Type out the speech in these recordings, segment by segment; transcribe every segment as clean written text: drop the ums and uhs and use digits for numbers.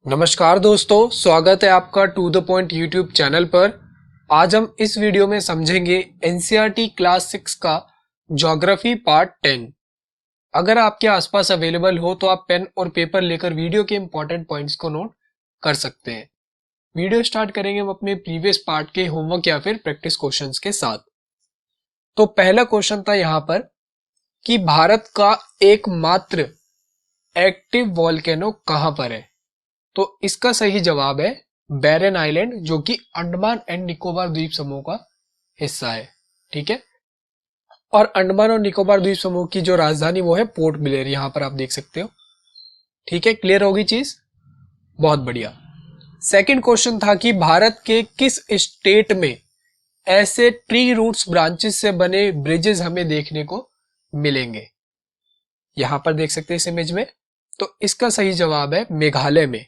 नमस्कार दोस्तों, स्वागत है आपका to the point YouTube channel पर। आज हम इस वीडियो में समझेंगे एनसीईआरटी क्लास 6 का ज्योग्राफी पार्ट 10। अगर आपके आसपास अवेलेबल हो तो आप पेन और पेपर लेकर वीडियो के इंपॉर्टेंट पॉइंट्स को नोट कर सकते हैं। वीडियो स्टार्ट करेंगे हम अपने प्रीवियस पार्ट के होमवर्क या फिर प्रैक्टिस क्वेश्चंस के साथ। तो पहला क्वेश्चन था यहाँ पर कि भारत का एकमात्र एक्टिव वॉल्केनो कहां पर है। तो इसका सही जवाब है बैरन आइलैंड, जो कि अंडमान एंड निकोबार द्वीप समूह का हिस्सा है। ठीक है, और अंडमान और निकोबार द्वीप समूह की जो राजधानी वो है पोर्ट ब्लेयर, यहां पर आप देख सकते हो। ठीक है, क्लियर होगी चीज, बहुत बढ़िया। सेकंड क्वेश्चन था कि भारत के किस स्टेट में ऐसे ट्री रूट्स ब्रांचेस से बने ब्रिजेस हमें देखने को मिलेंगे। यहां पर देख सकते हैं इस इमेज में। तो इसका सही जवाब है मेघालय में।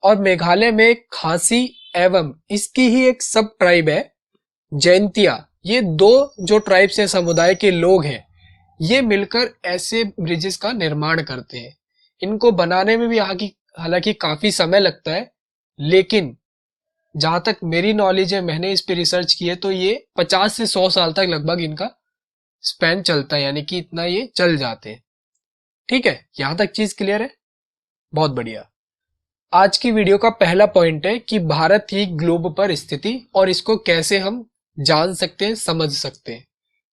और मेघालय में खासी एवं इसकी ही एक सब ट्राइब है जैंतिया। ये दो जो ट्राइब्स हैं, समुदाय के लोग हैं, ये मिलकर ऐसे ब्रिजेस का निर्माण करते हैं। इनको बनाने में भी हालांकि काफी समय लगता है, लेकिन जहां तक मेरी नॉलेज है, मैंने इस पे रिसर्च की है, तो ये 50 से 100 साल तक लगभग इनका स्पैन चलता है, यानी कि इतना ये चल जाते हैं। ठीक है, यहां तक चीज क्लियर है, बहुत बढ़िया। आज की वीडियो का पहला पॉइंट है कि भारत की ग्लोब पर स्थिति और इसको कैसे हम जान सकते हैं, समझ सकते हैं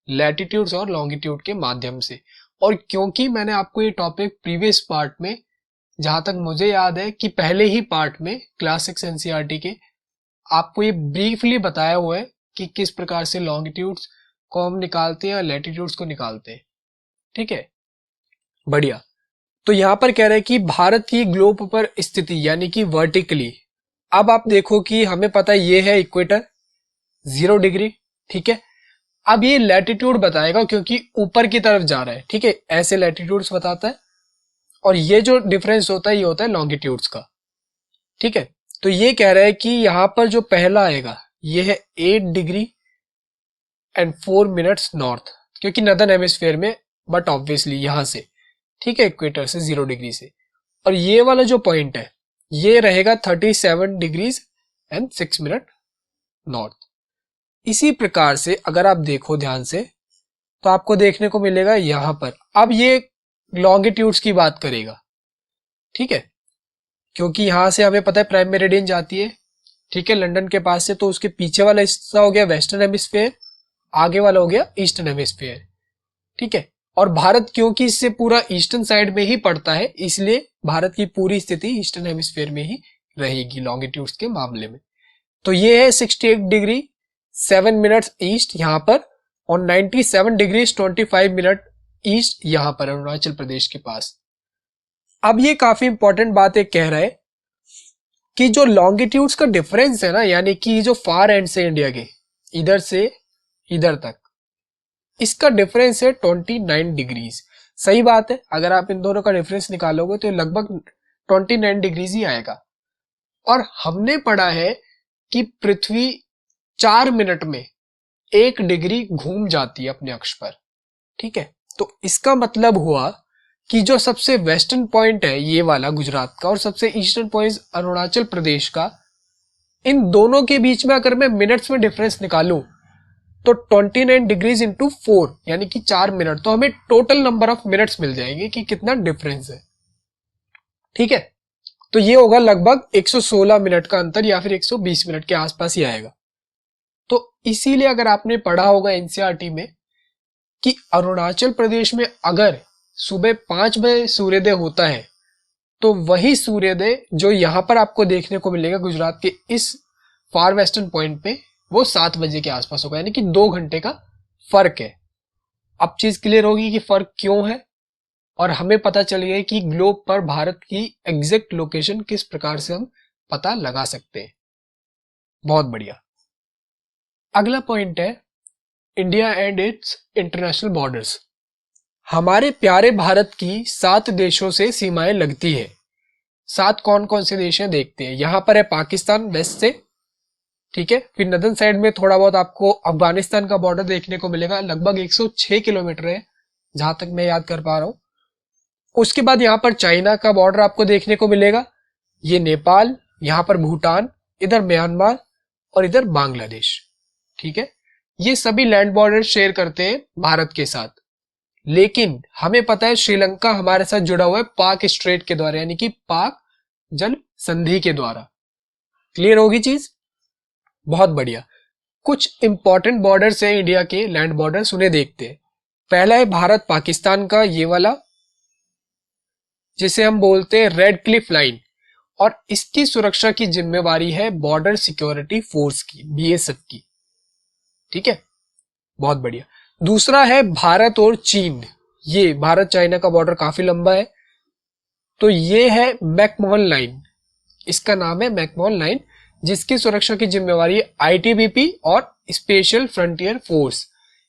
लैटिट्यूड्स और लॉन्गिट्यूड के माध्यम से। और क्योंकि मैंने आपको ये टॉपिक प्रीवियस पार्ट में, जहां तक मुझे याद है कि पहले ही पार्ट में क्लास 6 एनसीईआरटी के आपको ये ब्रीफली बताया हुआ है कि किस प्रकार से लॉन्गिट्यूड्स को हम निकालते हैं और लैटिट्यूड्स को निकालते हैं। ठीक है, बढ़िया। तो यहां पर कह रहे हैं कि भारत की ग्लोब पर स्थिति यानी कि वर्टिकली। अब आप देखो कि हमें पता है ये है इक्वेटर 0 डिग्री। ठीक है, अब ये लैटिट्यूड बताएगा क्योंकि ऊपर की तरफ जा रहा है। ठीक है, ऐसे लैटिट्यूड्स बताता है। और ये जो डिफरेंस होता है ये होता है लॉन्गिट्यूड्स का। ठीक है, तो ये कह रहा है कि यहां पर जो पहला आएगा ये है 8 डिग्री एंड 4 मिनट्स नॉर्थ, क्योंकि नदर्न हेमिस्फीयर में, बट ऑब्वियसली यहां से, ठीक है, इक्वेटर से 0 डिग्री से। और ये वाला जो पॉइंट है ये रहेगा 37 डिग्रीज एंड 6 मिनट नॉर्थ। इसी प्रकार से अगर आप देखो ध्यान से तो आपको देखने को मिलेगा यहां पर। अब ये लॉन्गिट्यूड्स की बात करेगा। ठीक है, क्योंकि यहां से हमें पता है प्राइम मेरिडियन जाती है, ठीक है, लंदन के पास से। तो उसके पीछे वाला हिस्सा हो गया वेस्टर्न हेमिस्फीयर, आगे वाला हो गया ईस्टर्न हेमिस्फीयर। ठीक है, और भारत क्योंकि इससे पूरा ईस्टर्न साइड में ही पड़ता है, इसलिए भारत की पूरी स्थिति ईस्टर्न हेमिस्फीयर में ही रहेगी लॉन्गिट्यूड्स के मामले में। तो ये है 68 डिग्री 7 मिनट्स ईस्ट यहां पर, और 97 डिग्री 25 मिनट ईस्ट यहां पर अरुणाचल प्रदेश के पास। अब ये काफी इंपॉर्टेंट बात है, कह रहा है कि जो लॉन्गिट्यूड्स का डिफरेंस है ना, यानी कि जो फार एंड से इंडिया के इधर से इधर तक, इसका डिफरेंस है 29 डिग्रीज। सही बात है, अगर आप इन दोनों का डिफरेंस निकालोगे तो लगभग 29 डिग्रीज ही आएगा। और हमने पढ़ा है कि पृथ्वी 4 मिनट में 1 डिग्री घूम जाती है अपने अक्ष पर। ठीक है, तो इसका मतलब हुआ कि जो सबसे वेस्टर्न पॉइंट है ये वाला गुजरात का, और सबसे ईस्टर्न पॉइंट अरुणाचल प्रदेश का, इन दोनों के बीच में अगर मैं मिनट्स में डिफरेंस निकालूं तो 29 डिग्रीज इंटू 4 यानी कि 4 मिनट, तो हमें टोटल नंबर ऑफ मिनट्स मिल जाएंगे कि कितना डिफरेंस है। ठीक है, तो ये होगा लगभग 116 मिनट का अंतर, या फिर 120 मिनट के आसपास ही आएगा। तो इसीलिए अगर आपने पढ़ा होगा एनसीईआरटी में कि अरुणाचल प्रदेश में अगर सुबह 5 बजे सूर्योदय होता है, तो वही सूर्योदय जो यहां पर आपको देखने को मिलेगा गुजरात के इस फार वेस्टर्न पॉइंट पे, वो 7 बजे के आसपास होगा, यानी कि 2 घंटे का फर्क है। अब चीज क्लियर होगी कि फर्क क्यों है, और हमें पता चल गया कि ग्लोब पर भारत की एग्जैक्ट लोकेशन किस प्रकार से हम पता लगा सकते हैं। बहुत बढ़िया। अगला पॉइंट है India and it's international borders. हमारे प्यारे भारत की 7 देशों से सीमाएं लगती है। 7 कौन कौन से देश हैं देखते हैं। यहां पर है पाकिस्तान वेस्ट से, ठीक है, फिर नदर्न साइड में थोड़ा बहुत आपको अफगानिस्तान का बॉर्डर देखने को मिलेगा, लगभग 106 किलोमीटर है जहां तक मैं याद कर पा रहा हूं। उसके बाद यहाँ पर चाइना का बॉर्डर आपको देखने को मिलेगा, ये नेपाल, यहाँ पर भूटान, इधर म्यांमार और इधर बांग्लादेश। ठीक है, ये सभी लैंड बॉर्डर शेयर करते हैं भारत के साथ। लेकिन हमें पता है श्रीलंका हमारे साथ जुड़ा हुआ है पाक स्ट्रेट के द्वारा, यानी कि पाक जल संधि के द्वारा। क्लियर होगी चीज? बहुत बढ़िया। कुछ इंपॉर्टेंट बॉर्डर्स है इंडिया के, लैंड बॉर्डर्स, उन्हें देखते हैं। पहला है भारत पाकिस्तान का ये वाला, जिसे हम बोलते हैं रेड क्लिफ लाइन, और इसकी सुरक्षा की जिम्मेवारी है बॉर्डर सिक्योरिटी फोर्स की, बीएसएफ की। ठीक है, बहुत बढ़िया। दूसरा है भारत और चीन, ये भारत चाइना का बॉर्डर काफी लंबा है, तो ये है मैकमोहन लाइन, इसका नाम है मैकमोहन लाइन, जिसकी सुरक्षा की जिम्मेवारी है आईटीबीपी और special frontier force.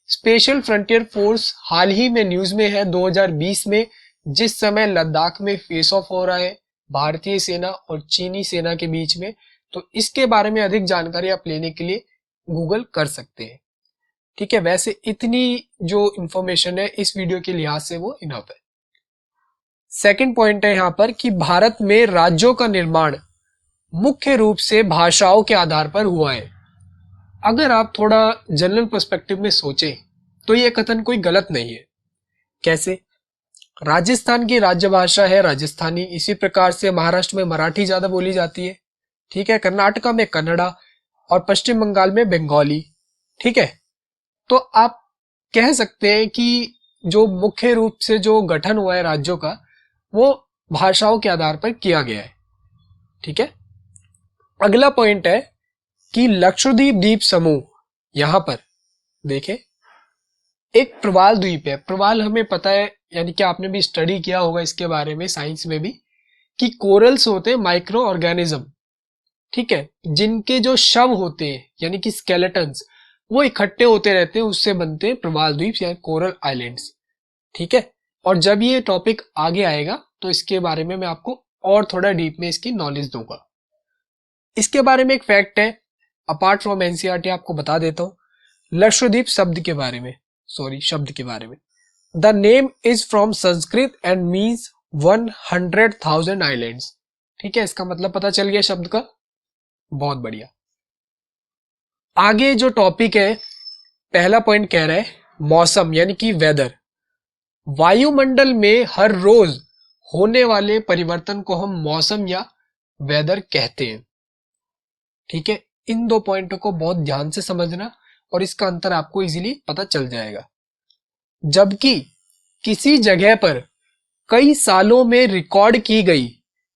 Special frontier force हाल ही में न्यूज में है 2020 में, जिस समय लद्दाख में फेस ऑफ हो रहा है भारतीय सेना और चीनी सेना के बीच में, तो इसके बारे में अधिक जानकारी आप लेने के लिए गूगल कर सकते हैं। ठीक है, वैसे इतनी जो इंफॉर्मेशन है इस वीडियो के लिहाज से वो इनफ है। सेकंड पॉइंट है यहां पर कि भारत में राज्यों का निर्माण मुख्य रूप से भाषाओं के आधार पर हुआ है। अगर आप थोड़ा जनरल पर्सपेक्टिव में सोचें तो यह कथन कोई गलत नहीं है। कैसे? राजस्थान की राज्य भाषा है राजस्थानी, इसी प्रकार से महाराष्ट्र में मराठी ज्यादा बोली जाती है। ठीक है, कर्नाटका में कन्नड़ा और पश्चिम बंगाल में बंगाली। ठीक है, तो आप कह सकते हैं कि जो मुख्य रूप से जो गठन हुआ है राज्यों का, वो भाषाओं के आधार पर किया गया है। ठीक है, अगला पॉइंट है कि लक्षद्वीप द्वीप समूह, यहां पर देखें एक प्रवाल द्वीप है। प्रवाल हमें पता है, यानी कि आपने भी स्टडी किया होगा इसके बारे में साइंस में भी, कि कोरल्स होते हैं माइक्रो ऑर्गेनिज्म। ठीक है, जिनके जो शव होते हैं यानी कि स्केलेटन्स वो इकट्ठे होते रहते हैं, उससे बनते हैं प्रवाल द्वीप या कोरल आइलैंड्स। ठीक है, और जब ये टॉपिक आगे आएगा तो इसके बारे में मैं आपको और थोड़ा डीप में इसकी नॉलेज दूंगा। इसके बारे में एक फैक्ट है, अपार्ट फ्रॉम एनसीईआरटी आपको बता देता हूं लक्षद्वीप शब्द के बारे में। The name is from Sanskrit and means 100,000 islands. ठीक है, इसका मतलब पता चल गया शब्द का। बहुत बढ़िया। आगे जो टॉपिक है, पहला पॉइंट कह रहा है मौसम यानी कि वेदर। वायुमंडल में हर रोज होने वाले परिवर्तन को हम मौसम या वेदर कहते हैं। ठीक है, इन दो पॉइंटों को बहुत ध्यान से समझना और इसका अंतर आपको इजीली पता चल जाएगा। जबकि किसी जगह पर कई सालों में रिकॉर्ड की गई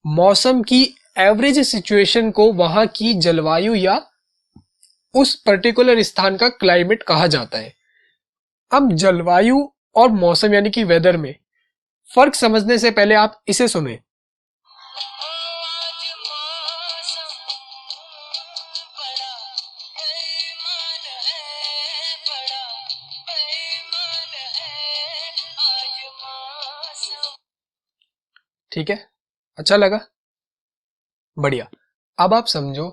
मौसम की एवरेज सिचुएशन को वहां की जलवायु या उस पर्टिकुलर स्थान का क्लाइमेट कहा जाता है। अब जलवायु और मौसम यानी कि वेदर में फर्क समझने से पहले आप इसे सुने। ठीक है, अच्छा लगा? बढ़िया। अब आप समझो,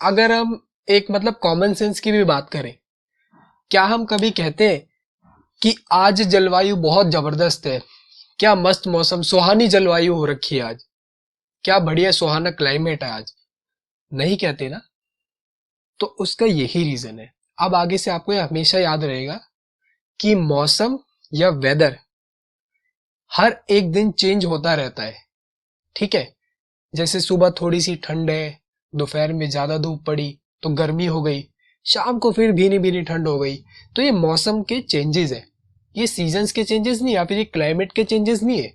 अगर हम एक मतलब कॉमन सेंस की भी बात करें, क्या हम कभी कहते हैं कि आज जलवायु बहुत जबरदस्त है, क्या मस्त मौसम, सुहानी जलवायु हो रखी है आज, क्या बढ़िया सुहाना क्लाइमेट है आज? नहीं कहते ना। तो उसका यही रीजन है। अब आगे से आपको हमेशा याद रहेगा कि मौसम या वेदर हर एक दिन चेंज होता रहता है। ठीक है, जैसे सुबह थोड़ी सी ठंड है, दोपहर में ज्यादा धूप पड़ी तो गर्मी हो गई, शाम को फिर भीनी भीनी ठंड हो गई। तो ये मौसम के चेंजेस है, ये सीजन्स के चेंजेस नहीं, या फिर ये क्लाइमेट के चेंजेस नहीं है।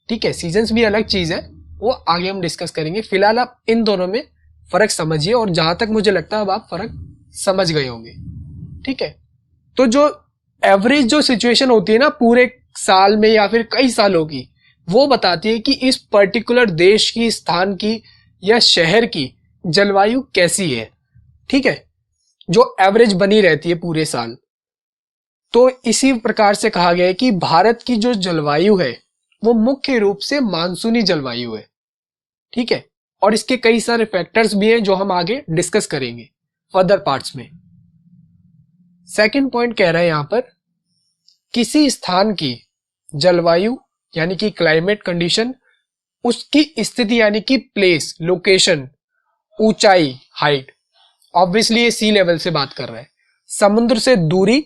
ठीक है, सीजन्स भी अलग चीज है, वो आगे हम डिस्कस करेंगे। फिलहाल आप इन दोनों में फर्क समझिए, और जहां तक मुझे लगता है अब आप फर्क समझ गए होंगे। ठीक है, तो जो एवरेज जो सिचुएशन होती है ना पूरे साल में या फिर कई सालों की, वो बताती है कि इस पर्टिकुलर देश की, स्थान की या शहर की जलवायु कैसी है। ठीक है, जो एवरेज बनी रहती है पूरे साल। तो इसी प्रकार से कहा गया है कि भारत की जो जलवायु है वो मुख्य रूप से मानसूनी जलवायु है। ठीक है, और इसके कई सारे फैक्टर्स भी हैं जो हम आगे डिस्कस करेंगे फर्दर पार्ट्स में। सेकंड पॉइंट कह रहा है यहां पर, किसी स्थान की जलवायु यानी कि क्लाइमेट कंडीशन उसकी स्थिति यानी कि प्लेस, लोकेशन, ऊंचाई, हाइट, ऑब्वियसली ये सी लेवल से बात कर रहा है। समुद्र से दूरी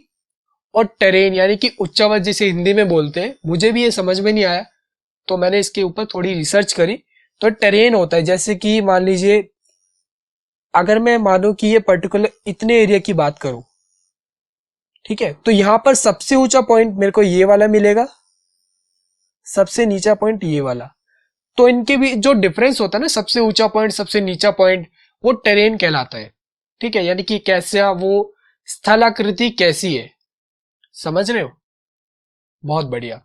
और टेरेन यानी कि उच्चावच जिसे हिंदी में बोलते हैं, मुझे भी ये समझ में नहीं आया तो मैंने इसके ऊपर थोड़ी रिसर्च करी। तो टेरेन होता है जैसे कि मान लीजिए अगर मैं मानूं कि ये पर्टिकुलर इतने एरिया की बात करूं, ठीक है, तो यहां पर सबसे ऊंचा पॉइंट मेरे को ये वाला मिलेगा, सबसे नीचा पॉइंट ये वाला। तो इनके भी जो डिफरेंस होता है ना, सबसे ऊंचा पॉइंट सबसे नीचा पॉइंट, वो टेरेन कहलाता है। ठीक है, यानी कि कैसा वो स्थलाकृति कैसी है, समझ रहे हो? बहुत बढ़िया।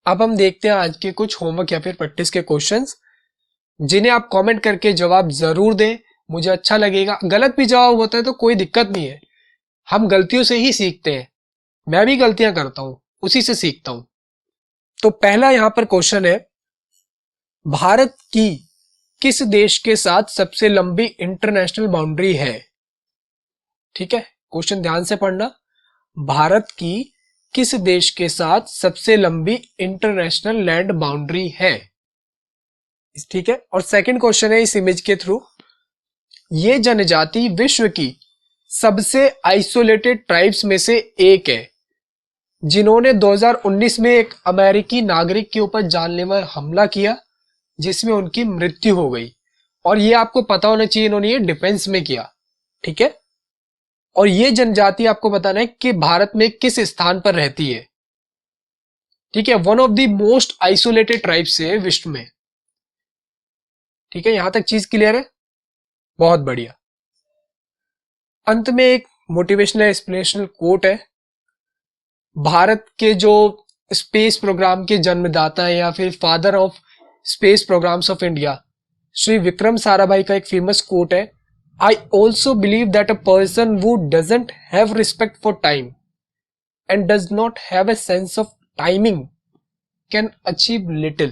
अब हम देखते हैं आज के कुछ होमवर्क या फिर प्रैक्टिस के क्वेश्चंस, जिन्हें आप कमेंट करके जवाब जरूर दें, मुझे अच्छा लगेगा। गलत भी जवाब होता है तो कोई दिक्कत नहीं है, हम गलतियों से ही सीखते हैं, मैं भी गलतियां करता हूं, उसी से सीखता हूं। तो पहला यहां पर क्वेश्चन है, भारत की किस देश के साथ सबसे लंबी इंटरनेशनल बाउंड्री है? ठीक है, क्वेश्चन ध्यान से पढ़ना। भारत की किस देश के साथ सबसे लंबी इंटरनेशनल लैंड बाउंड्री है? ठीक है, और सेकंड क्वेश्चन है इस इमेज के थ्रू, ये जनजाति विश्व की सबसे आइसोलेटेड ट्राइब्स में से एक है, जिन्होंने 2019 में एक अमेरिकी नागरिक के ऊपर जानलेवा हमला किया जिसमें उनकी मृत्यु हो गई। और ये आपको पता होना चाहिए, इन्होंने ये डिफेंस में किया। ठीक है, और ये जनजाति आपको बताना है कि भारत में किस स्थान पर रहती है। ठीक है, one of the most isolated tribes है विश्व में। ठीक है, यहां तक चीज क्लियर है? बहुत बढ़िया। अंत में एक मोटिवेशनल इंस्पिरेशनल कोट है। भारत के जो स्पेस प्रोग्राम के जन्मदाता है या फिर father of space programs of India, Shri Vikram Sarabhai का एक फेमस कोट है, I also believe that a person who doesn't have respect for time and does not have a sense of timing can achieve little।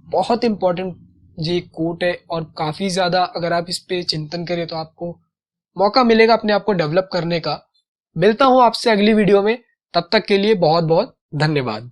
बहुत important ये coat है और काफी ज्यादा अगर आप इस पे चिंतन करें तो आपको मौका मिलेगा अपने आप को डेवलप करने का। मिलता हूं आपसे अगली वीडियो में, तब तक के लिए बहुत बहुत धन्यवाद।